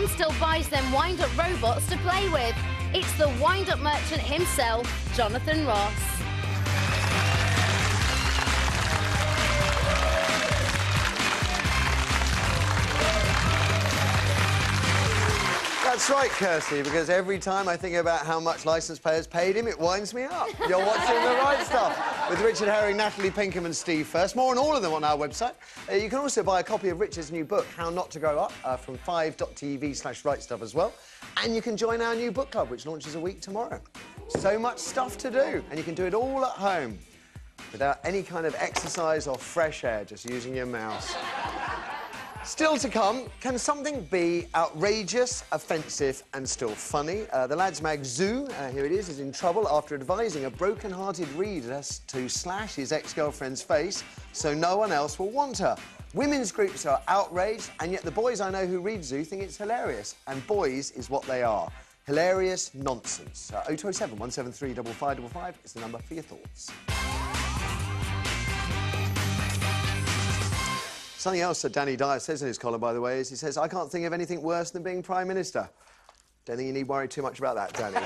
still buys them wind-up robots to play with. It's the wind-up merchant himself, Jonathan Ross. That's right, Kirsty, because every time I think about how much licence payers paid him, it winds me up. You're watching The Right Stuff with Richard Herring, Natalie Pinkham and Steve First. More on all of them on our website. You can also buy a copy of Richard's new book, How Not to Grow Up, from 5.tv/rightstuff as well. And you can join our new book club, which launches a week tomorrow. So much stuff to do, and you can do it all at home without any kind of exercise or fresh air, just using your mouse. Still to come, can something be outrageous, offensive and still funny? The lads' mag Zoo, here it is in trouble after advising a broken-hearted reader to slash his ex-girlfriend's face so no one else will want her. Women's groups are outraged, and yet the boys I know who read Zoo think it's hilarious. And boys is what they are. Hilarious nonsense. 0207 173 5555 is the number for your thoughts. Something else that Danny Dyer says in his column, by the way, is he says, I can't think of anything worse than being Prime Minister. Don't think you need worry too much about that, Danny.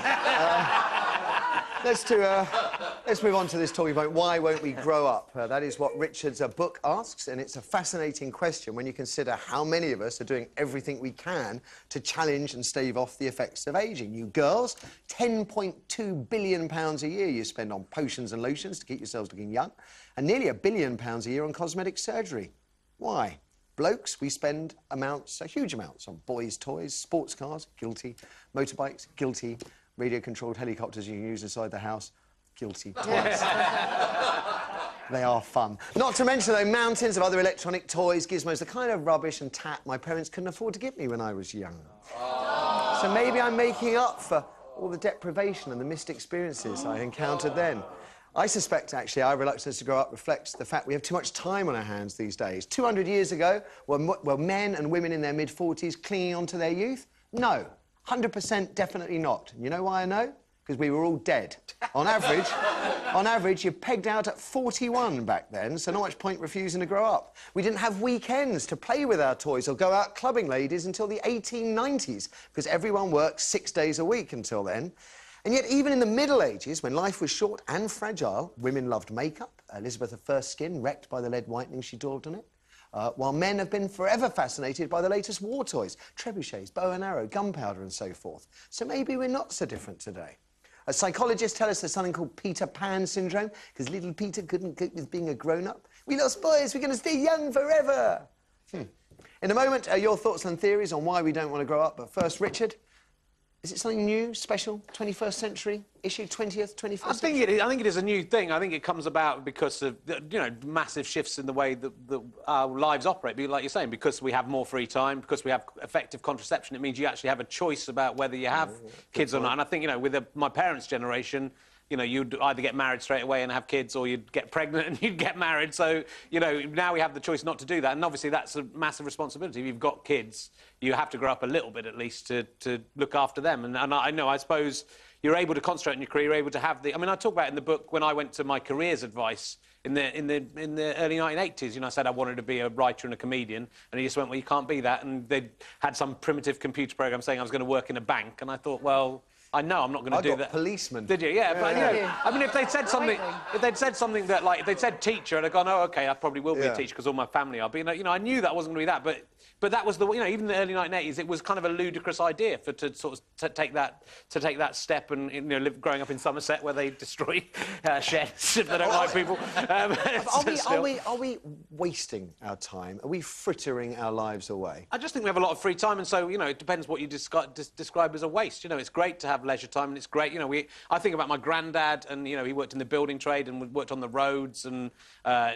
Let's move on to this talking point. Why won't we grow up? That is what Richard's book asks, and it's a fascinating question when you consider how many of us are doing everything we can to challenge and stave off the effects of ageing. You girls, £10.2 billion a year you spend on potions and lotions to keep yourselves looking young, and nearly £1 billion a year on cosmetic surgery. Why? Blokes, we spend huge amounts on boys' toys, sports cars, guilty, motorbikes, guilty, radio-controlled helicopters you can use inside the house, guilty twice. They are fun. Not to mention, though, mountains of other electronic toys, gizmos, the kind of rubbish and tat my parents couldn't afford to get me when I was young. So maybe I'm making up for all the deprivation and the missed experiences I encountered then. I suspect, actually, our reluctance to grow up reflects the fact we have too much time on our hands these days. 200 years ago, were men and women in their mid-40s clinging on to their youth? No. 100% definitely not. And you know why I know? Because we were all dead. On average, you pegged out at 41 back then, so not much point refusing to grow up. We didn't have weekends to play with our toys or go out clubbing, ladies, until the 1890s, because everyone worked 6 days a week until then. And yet, even in the Middle Ages, when life was short and fragile, women loved makeup. Elizabeth I's skin wrecked by the lead whitening she daubed on it. While men have been forever fascinated by the latest war toys, trebuchets, bow and arrow, gunpowder and so forth. So maybe we're not so different today. Psychologists tell us there's something called Peter Pan syndrome, because little Peter couldn't cope with being a grown-up. We lost boys, we're going to stay young forever. In a moment, your thoughts and theories on why we don't want to grow up. But first, Richard, is it something new, special, 21st century issue, 20th, 21st I think it is a new thing. I think it comes about because of, you know, massive shifts in the way that our lives operate. Like you're saying, because we have more free time, because we have effective contraception, it means you actually have a choice about whether you have kids or not. And I think, you know, with my parents' generation, you know, you'd either get married straight away and have kids, or you'd get pregnant and you'd get married. So, you know, now we have the choice not to do that. And obviously that's a massive responsibility. If you've got kids, you have to grow up a little bit at least to look after them. And I suppose you're able to concentrate on your career, you're able to have the... I mean, I talk about in the book when I went to my careers advice in the early 1980s. You know, I said I wanted to be a writer and a comedian, and he just went, well, you can't be that. And they had some primitive computer program saying I was going to work in a bank, and I thought, well, I know I'm not going to do that. Policeman. Did you? Yeah, but, you know, I mean, if they'd said something that, like, if they'd said teacher, I'd have gone, oh, OK, I probably will be a teacher because all my family are. But, you know, I knew that wasn't going to be that. But that was the, you know, even in the early 1980s, it was kind of a ludicrous idea to sort of take that step, and, you know, growing up in Somerset where they destroy sheds if they don't like people. Are we wasting our time? Are we frittering our lives away? I just think we have a lot of free time, and so, you know, it depends what you describe as a waste. You know, it's great to have leisure time, and it's great, you know, I think about my granddad, and, you know, he worked in the building trade and worked on the roads, and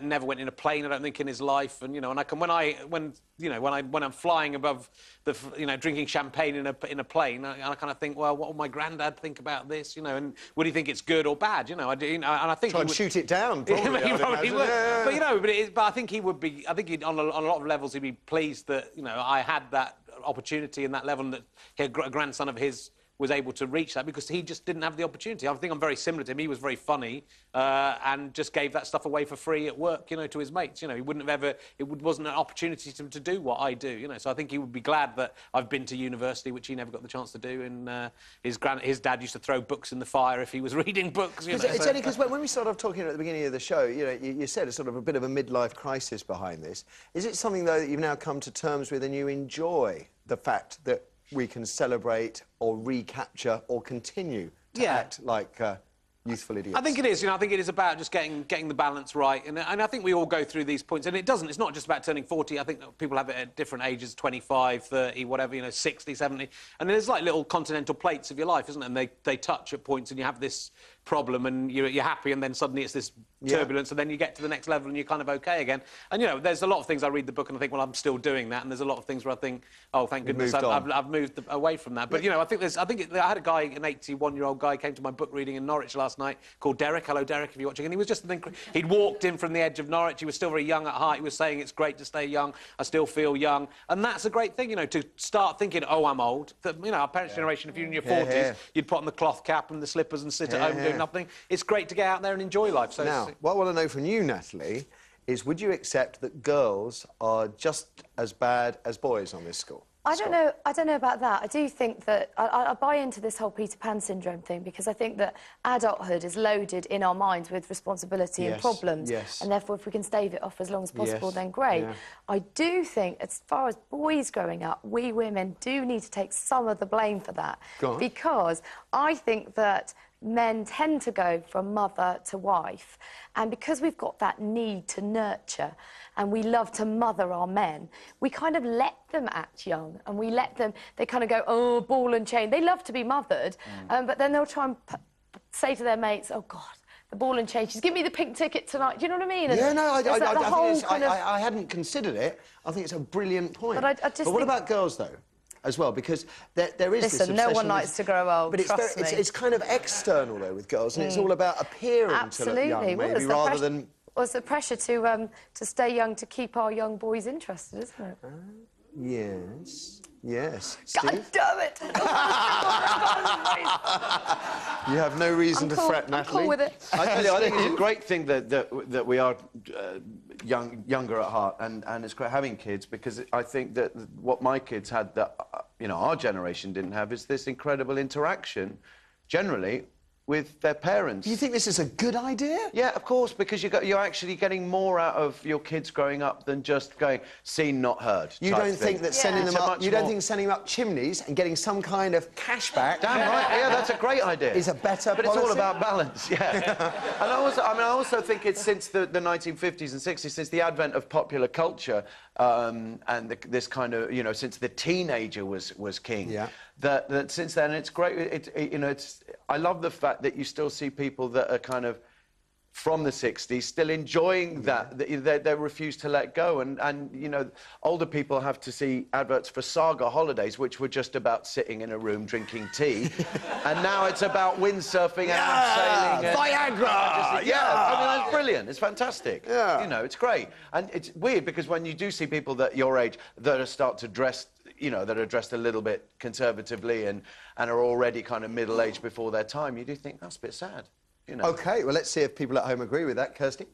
never went in a plane, I don't think, in his life. And, you know, and when I'm flying above the, you know, drinking champagne in a plane, I kind of think, well, what will my granddad think on this, you know, and would he think it's good or bad, you know? And I think try and shoot it down, probably. He probably would. Yeah. But, you know, but I think he would be, I think on a lot of levels he'd be pleased that, you know, I had that opportunity and that level, and that he had a grandson of his was able to reach that because he just didn't have the opportunity. I think I'm very similar to him. He was very funny and just gave that stuff away for free at work, you know, to his mates. You know, he wouldn't have ever... wasn't an opportunity to do what I do, you know. So I think he would be glad that I've been to university, which he never got the chance to do. And his dad used to throw books in the fire if he was reading books, you know. It's only because when we started off talking at the beginning of the show, you know, you said it's sort of a bit of a midlife crisis behind this. Is it something, though, that you've now come to terms with and you enjoy the fact that we can celebrate or recapture or continue to act like youthful idiots? I think it is. You know, I think it is about just getting the balance right. And I think we all go through these points. And it's not just about turning 40. I think that people have it at different ages, 25, 30, whatever, you know, 60, 70. And there's like little continental plates of your life, isn't it? And they touch at points and you have this problem and you're happy and then suddenly it's this turbulence and then you get to the next level and you're kind of OK again. And, you know, there's a lot of things I read the book and I think, well, I'm still doing that. And there's a lot of things where I think, oh, thank goodness I've moved away from that. But, you know, I had a guy, an 81-year-old guy, came to my book reading in Norwich last night called Derek. Hello, Derek, if you're watching. And he was just he'd walked in from the edge of Norwich. He was still very young at heart. He was saying it's great to stay young. I still feel young. And that's a great thing, you know, to start thinking, oh, I'm old. That, you know, our parents' generation, if you're in your 40s, you'd put on the cloth cap and the slippers and sit at home doing nothing. It's great to get out there and enjoy life. So now, what I want to know from you, Natalie, is would you accept that girls are just as bad as boys on this score? I don't know about that. I do think that I buy into this whole Peter Pan syndrome thing because I think that adulthood is loaded in our minds with responsibility and problems. And therefore, if we can stave it off as long as possible, then great. I do think, as far as boys growing up, we women do need to take some of the blame for that. Because I think that men tend to go from mother to wife, and because we've got that need to nurture and we love to mother our men, we kind of let them act young and we let them, they kind of go, oh, ball and chain. They love to be mothered, but then they'll try and say to their mates, oh, God, the ball and chain, she's give me the pink ticket tonight. Do you know what I mean? And yeah, no, I hadn't considered it. I think it's a brilliant point. But what about girls, though? As well, because there is this obsession. No one likes to grow old, but it's kind of external, though, with girls, and it's all about appearing to look young, maybe, rather than... Well, it's the pressure to stay young, to keep our young boys interested, isn't it? Yes. Yes. God Steve? damn it! You have no reason to fret, Natalie. I'm cool with it. I tell you, I think it's a great thing that we are younger at heart, and it's great having kids, because I think that what my kids had that you know our generation didn't have is this incredible interaction, generally, with their parents. You think this is a good idea? Yeah, of course, because you're actually getting more out of your kids growing up than just going seen, not heard. You don't think that sending them up? You don't think sending them up chimneys and getting some kind of cash back? Damn right. Yeah, that's a great idea. Is a better But policy? it's all about balance. Yeah. And I also think it's since the 1950s and 60s, since the advent of popular culture, and this kind of, you know, since the teenager was king. Yeah. That since then it's great. You know, I love the fact that you still see people that are kind of from the 60s still enjoying that. They refuse to let go. And you know, older people have to see adverts for Saga holidays, which were just about sitting in a room drinking tea. And now it's about windsurfing and abseiling. Viagra! I mean, that's brilliant. It's fantastic. Yeah. You know, it's great. And it's weird because when you do see people that your age that start to dress, you know, that are dressed a little bit conservatively and are already kind of middle-aged before their time, you do think that's a bit sad, you know. OK, well, let's see if people at home agree with that. Kirsty?